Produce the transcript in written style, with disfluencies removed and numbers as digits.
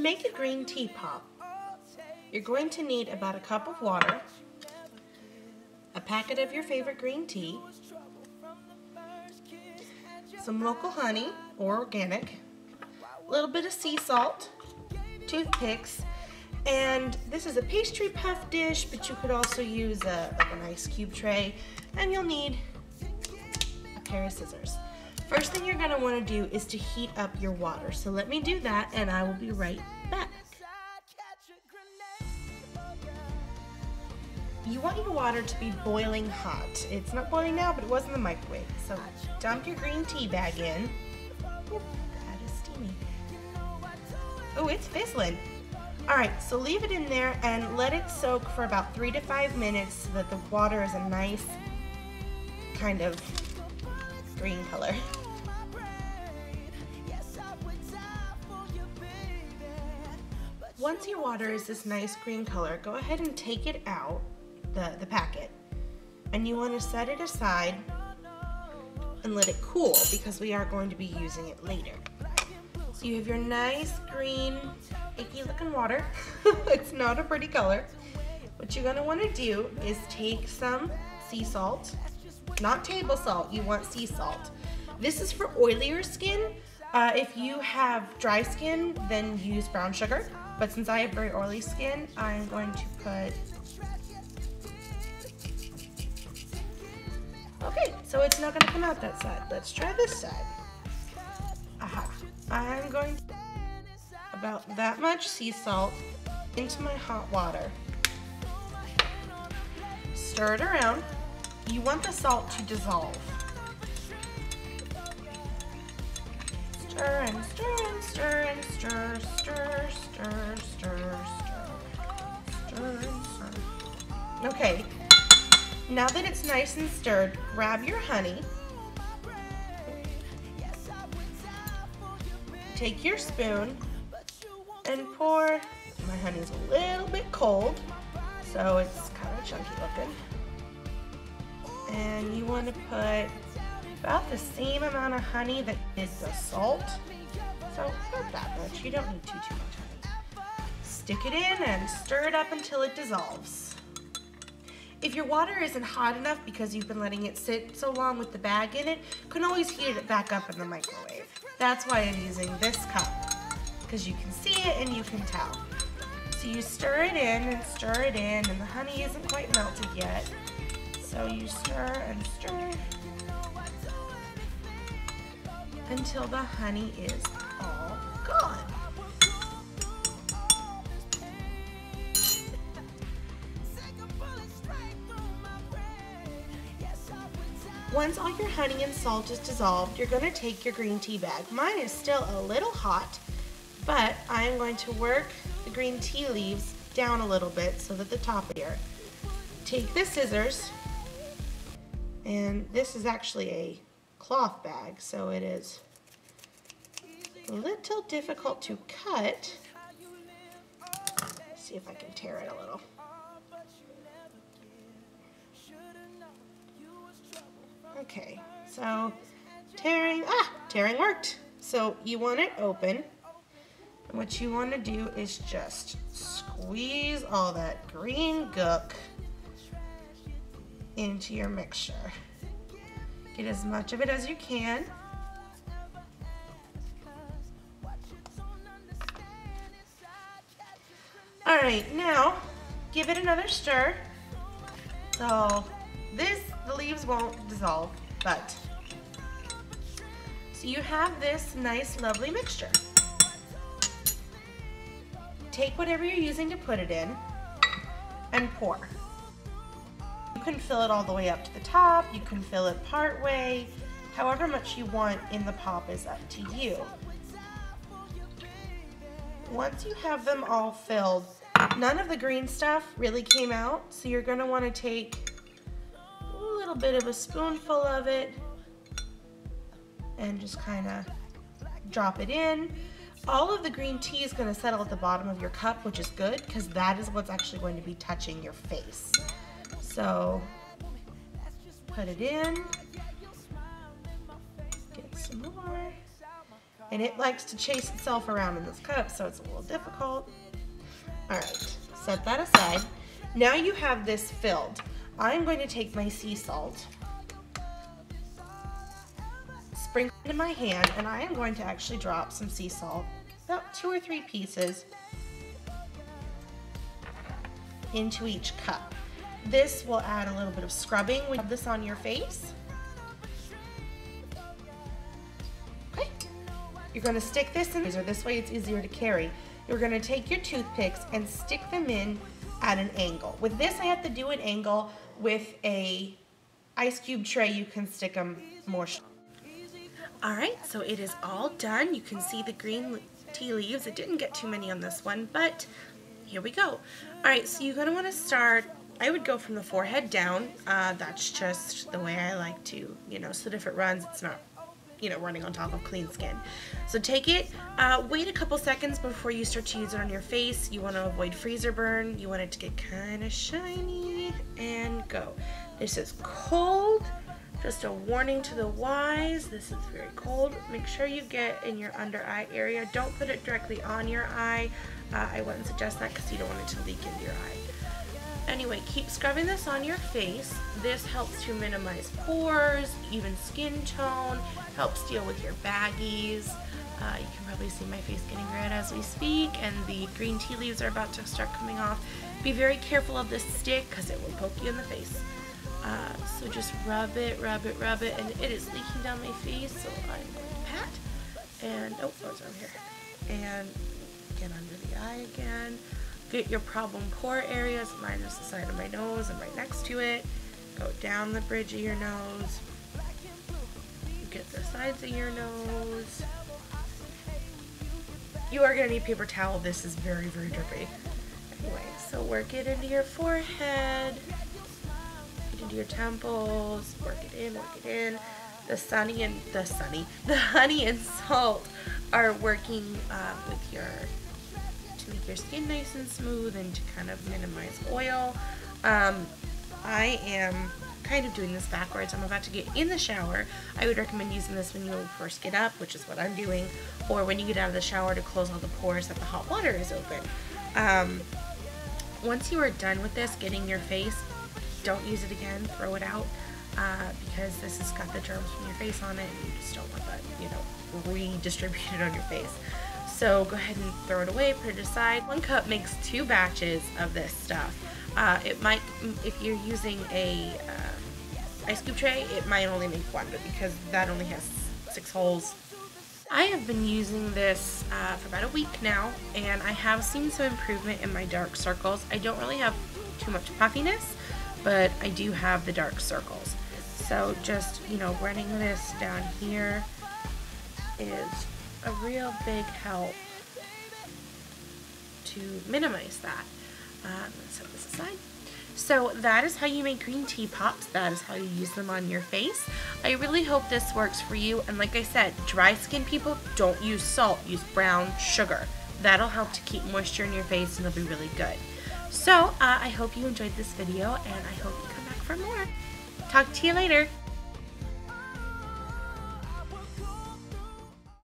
make a green tea pop, you're going to need about a cup of water, a packet of your favorite green tea, some local honey or organic, a little bit of sea salt, toothpicks, and this is a pastry puff dish, but you could also use like an ice cube tray, and you'll need a pair of scissors. First thing you're going to want to do is to heat up your water. So let me do that and I will be right back. You want your water to be boiling hot. It's not boiling now, but it was in the microwave. So dump your green tea bag in. Ooh, that is steamy. Oh, it's fizzling. Alright, so leave it in there and let it soak for about 3 to 5 minutes so that the water is a nice kind of green color. Once your water is this nice green color, go ahead and take it out, the packet, and you want to set it aside and let it cool because we are going to be using it later. So you have your nice green, icky looking water. It's not a pretty color. What you're going to want to do is take some sea salt, not table salt, you want sea salt. This is for oilier skin. If you have dry skin, then use brown sugar. But since I have very oily skin, I'm going to put... Okay, so it's not going to come out that side. Let's try this side. Aha. I'm going to put about that much sea salt into my hot water. Stir it around. You want the salt to dissolve. Stir and stir and stir and stir, stir, stir, stir, stir, stir and stir. Okay, now that it's nice and stirred, grab your honey. Take your spoon and pour. My honey's a little bit cold, so it's kind of chunky looking. And you want to put about the same amount of honey that is the salt. So not that much, you don't need too much honey. Stick it in and stir it up until it dissolves. If your water isn't hot enough because you've been letting it sit so long with the bag in it, you can always heat it back up in the microwave. That's why I'm using this cup, because you can see it and you can tell. So you stir it in, and the honey isn't quite melted yet. So you stir and stir until the honey is all gone. Once all your honey and salt is dissolved, you're going to take your green tea bag. Mine is still a little hot, but I am going to work the green tea leaves down a little bit so that the top is here. Take the scissors, and this is actually a cloth bag, so it is a little difficult to cut. Let's see if I can tear it a little. Okay, so tearing worked. So you want it open, and what you want to do is just squeeze all that green gook into your mixture. Get as much of it as you can. All right, now give it another stir. So the leaves won't dissolve, but so you have this nice, lovely mixture. Take whatever you're using to put it in and pour. You can fill it all the way up to the top, you can fill it part way, however much you want in the pop is up to you. Once you have them all filled, none of the green stuff really came out, so you're going to want to take a little bit of a spoonful of it and just kind of drop it in. All of the green tea is going to settle at the bottom of your cup, which is good because that is what's actually going to be touching your face. So put it in, get some more, and it likes to chase itself around in this cup, so it's a little difficult. All right, set that aside. Now you have this filled. I'm going to take my sea salt, sprinkle it in my hand, and I am going to actually drop some sea salt, about 2 or 3 pieces, into each cup. This will add a little bit of scrubbing when you have this on your face. Okay, you're going to stick this in, or this way it's easier to carry. You're going to take your toothpicks and stick them in at an angle. With this, I have to do an angle. With a ice cube tray, you can stick them more. All right, so it is all done. You can see the green tea leaves. It didn't get too many on this one, but here we go. All right, so you're going to want to start, I would go from the forehead down. That's just the way I like to, so that if it runs, it's not, running on top of clean skin. So take it, wait a couple seconds before you start to use it on your face. You want to avoid freezer burn. You want it to get kind of shiny, and go. This is cold. Just a warning to the wise, this is very cold. Make sure you get in your under eye area. Don't put it directly on your eye. I wouldn't suggest that because you don't want it to leak into your eye. Anyway, keep scrubbing this on your face. This helps to minimize pores, even skin tone, helps deal with your baggies. You can probably see my face getting red as we speak, and the green tea leaves are about to start coming off. Be very careful of this stick because it will poke you in the face. So just rub it, and it is leaking down my face, so I'm going to pat, and, oh, it's over here, and get under the eye again. Get your problem pore areas, mine is the side of my nose and right next to it. Go down the bridge of your nose. Get the sides of your nose. You are going to need paper towel. This is very, very drippy. Anyway, so work it into your forehead, into your temples, work it in. The honey and salt are working to make your skin nice and smooth and to kind of minimize oil. I am kind of doing this backwards. I'm about to get in the shower. I would recommend using this when you first get up, which is what I'm doing, or when you get out of the shower to close all the pores that the hot water is open. Once you are done with this, getting your face, don't use it again, throw it out, because this has got the germs from your face on it, and you just don't want that, redistributed on your face. So go ahead and throw it away, put it aside. 1 cup makes 2 batches of this stuff. It might, if you're using a ice cube tray, it might only make 1, but because that only has 6 holes. I have been using this for about a week now, and I have seen some improvement in my dark circles. I don't really have too much puffiness, but I do have the dark circles. So just, running this down here is a real big help to minimize that. Let's set this aside. So that is how you make green tea pops. That is how you use them on your face. I really hope this works for you. And like I said, dry skin people, don't use salt, use brown sugar. That'll help to keep moisture in your face and it'll be really good. So I hope you enjoyed this video, and I hope you come back for more. Talk to you later.